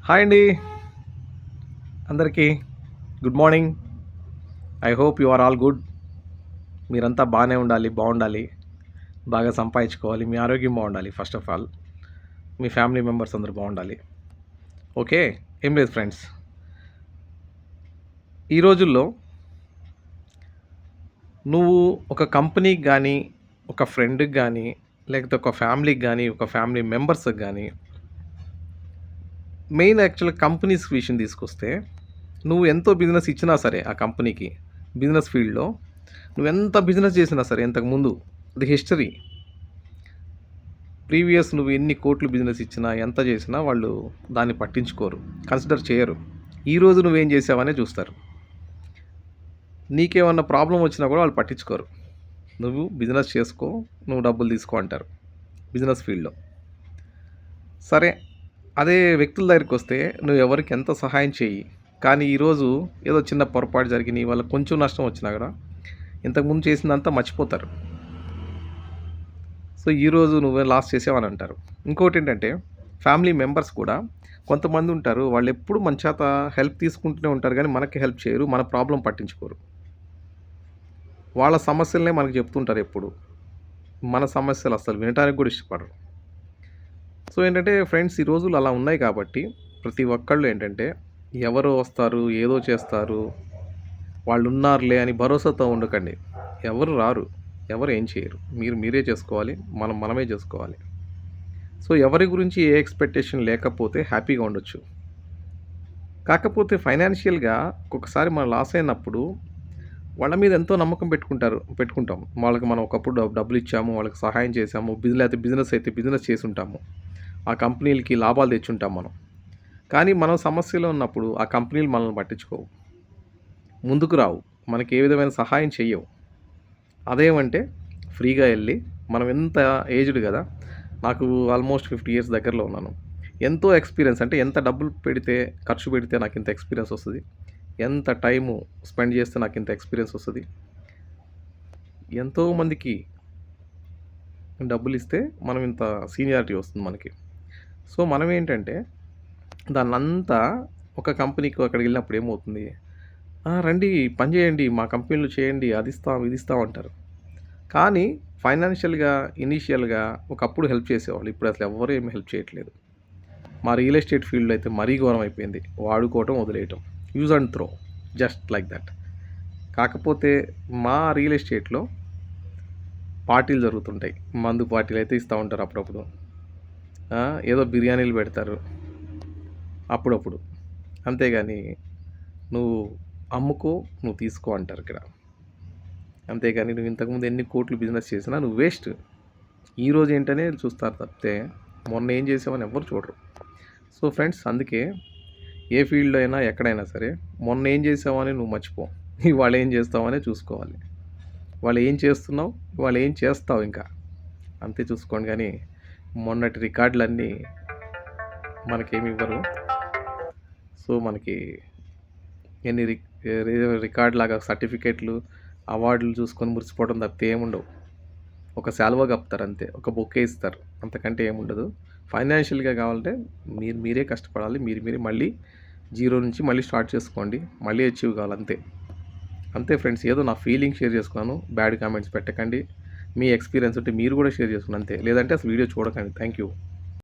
Hi అండి అందరికీ. Good morning. I hope you are all good. మీరంతా బాగానే ఉండాలి, బాగుండాలి, బాగా సంపాదించుకోవాలి, మీ ఆరోగ్యం బాగుండాలి. ఫస్ట్ ఆఫ్ ఆల్ మీ ఫ్యామిలీ మెంబర్స్ అందరూ బాగుండాలి. ఓకే. ఏం లేదు ఫ్రెండ్స్, ఈ రోజుల్లో నువ్వు ఒక కంపెనీకి కానీ, ఒక ఫ్రెండ్కి కానీ, లేకపోతే ఒక ఫ్యామిలీకి కానీ, ఒక ఫ్యామిలీ మెంబర్స్కి కానీ, మెయిన్ యాక్చువల్గా కంపెనీస్ విషయం తీసుకొస్తే, నువ్వు ఎంతో బిజినెస్ ఇచ్చినా సరే ఆ కంపెనీకి, బిజినెస్ ఫీల్డ్లో నువ్వెంత బిజినెస్ చేసినా సరే ఇంతకుముందు, అది హిస్టరీ. ప్రీవియస్ నువ్వు ఎన్ని కోట్లు బిజినెస్ ఇచ్చినా, ఎంత చేసినా వాళ్ళు దాన్ని పట్టించుకోరు, కన్సిడర్ చేయరు. ఈరోజు నువ్వేం చేసావనే చూస్తారు. నీకేమన్నా ప్రాబ్లం వచ్చినా కూడా వాళ్ళు పట్టించుకోరు. నువ్వు బిజినెస్ చేసుకో, నువ్వు డబ్బులు తీసుకో అంటారు బిజినెస్ ఫీల్డ్లో. సరే, అదే వ్యక్తుల దగ్గరికి వస్తే నువ్వు ఎవరికి ఎంత సహాయం చేయి, కానీ ఈరోజు ఏదో చిన్న పొరపాటు జరిగి నీ వల్ల కొంచెం నష్టం వచ్చినా కూడా ఇంతకుముందు చేసిందంతా మర్చిపోతారు. సో ఈరోజు నువ్వే లాస్ చేసావని అంటారు. ఇంకోటి ఏంటంటే, ఫ్యామిలీ మెంబర్స్ కూడా కొంతమంది ఉంటారు, వాళ్ళు ఎప్పుడు మన చేత హెల్ప్ తీసుకుంటూనే ఉంటారు, కానీ మనకి హెల్ప్ చేయరు, మన ప్రాబ్లం పట్టించుకోరు. వాళ్ళ సమస్యలనే మనకు చెప్తుంటారు ఎప్పుడు, మన సమస్యలు అసలు వినటానికి కూడా ఇష్టపడరు. సో ఏంటంటే ఫ్రెండ్స్, ఈ రోజులు అలా ఉన్నాయి కాబట్టి ప్రతి ఒక్కళ్ళు ఏంటంటే, ఎవరు వస్తారు, ఏదో చేస్తారు, వాళ్ళు ఉన్నారులే అని భరోసాతో ఉండకండి. ఎవరు రారు, ఎవరు ఏం చేయరు. మీరే చేసుకోవాలి, మనమే చేసుకోవాలి. సో ఎవరి గురించి ఏ ఎక్స్పెక్టేషన్ లేకపోతే హ్యాపీగా ఉండొచ్చు. కాకపోతే ఫైనాన్షియల్గా ఒక్కొక్కసారి మనం లాస్ అయినప్పుడు వాళ్ళ మీద ఎంతో నమ్మకం పెట్టుకుంటాం. వాళ్ళకి మనం ఒకప్పుడు డబ్బులు ఇచ్చాము, వాళ్ళకి సహాయం చేసాము, బిజినెస్ అయితే బిజినెస్ చేసి ఉంటాము, ఆ కంపెనీలకి లాభాలు తెచ్చుంటాం మనం. కానీ మనం సమస్యలో ఉన్నప్పుడు ఆ కంపెనీలు మనల్ని పట్టించుకోవు, ముందుకు రావు, మనకి ఏ విధమైన సహాయం చెయ్యవు. అదేమంటే ఫ్రీగా వెళ్ళి, మనం ఎంత ఏజ్డ్ కదా, నాకు ఆల్మోస్ట్ 50 ఇయర్స్ దగ్గరలో ఉన్నాను. ఎంతో ఎక్స్పీరియన్స్, అంటే ఎంత డబ్బులు ఖర్చు పెడితే నాకు ఇంత ఎక్స్పీరియన్స్ వస్తుంది, ఎంత టైము స్పెండ్ చేస్తే నాకు ఇంత ఎక్స్పీరియన్స్ వస్తుంది, ఎంతోమందికి డబ్బులు ఇస్తే మనం ఇంత సీనియారిటీ వస్తుంది మనకి. సో మనం ఏంటంటే దాన్నంతా ఒక కంపెనీకి అక్కడికి వెళ్ళినప్పుడు ఏమవుతుంది, రండి పని చేయండి, మా కంపెనీలో చేయండి, అది ఇస్తాం ఇది ఇస్తాం అంటారు. కానీ ఫైనాన్షియల్గా ఇనీషియల్గా ఒకప్పుడు హెల్ప్ చేసేవాళ్ళు, ఇప్పుడు అసలు ఎవరు ఏమి హెల్ప్ చేయట్లేదు. మా రియల్ ఎస్టేట్ ఫీల్డ్లో అయితే మరీ ఘోరం అయిపోయింది. వాడుకోవటం, వదిలేయటం, use and throw, just like that. కాకపోతే మా రియల్ ఎస్టేట్లో పార్టీలు జరుగుతుంటాయి, మందు పార్టీలు అయితే ఇస్తూ ఉంటారు అప్పుడప్పుడు. ఏదో బిర్యానీలు పెడతారు అప్పుడప్పుడు, అంతేగాని నువ్వు అమ్ముకో, నువ్వు తీసుకో అంటారు ఇక్కడ. అంతేగాని నువ్వు ఇంతకుముందు ఎన్ని కోట్లు బిజినెస్ చేసినా నువ్వు వేస్ట్. ఈరోజు ఏంటనే చూస్తారు తప్పితే మొన్న ఏం చేసావని ఎవరు చూడరు. సో ఫ్రెండ్స్, అందుకే ఏ ఫీల్డ్లో అయినా ఎక్కడైనా సరే మొన్న ఏం చేసావని నువ్వు మర్చిపో, ఇవాళ ఏం చేస్తావనే చూసుకోవాలి. వాళ్ళు ఏం చేస్తున్నావు, వాళ్ళు ఏం చేస్తావు, ఇంకా అంతే చూసుకోండి. కానీ మొన్నటి రికార్డులన్నీ మనకేమి ఇవ్వరు. సో మనకి ఎన్ని రికార్డ్ లాగా సర్టిఫికేట్లు, అవార్డులు చూసుకొని మురిసిపోవడం తప్పితే ఏముండవు. ఒక శాలువా కప్పుతారు అంతే, ఒక బొకే ఇస్తారు, అంతకంటే ఏముండదు. ఫైనాన్షియల్గా కావాలంటే మీరే కష్టపడాలి, మీరే మళ్ళీ జీరో నుంచి మళ్ళీ స్టార్ట్ చేసుకోండి, మళ్ళీ అచీవ్ కావాలి, అంతే. అంతే ఫ్రెండ్స్, ఏదో నా ఫీలింగ్ షేర్ చేసుకున్నాను. బ్యాడ్ కామెంట్స్ పెట్టకండి, మీ ఎక్స్పీరియన్స్ ఉంటే మీరు కూడా షేర్ చేసుకుని అంతే, లేదంటే అసలు వీడియో చూడకండి. Thank you.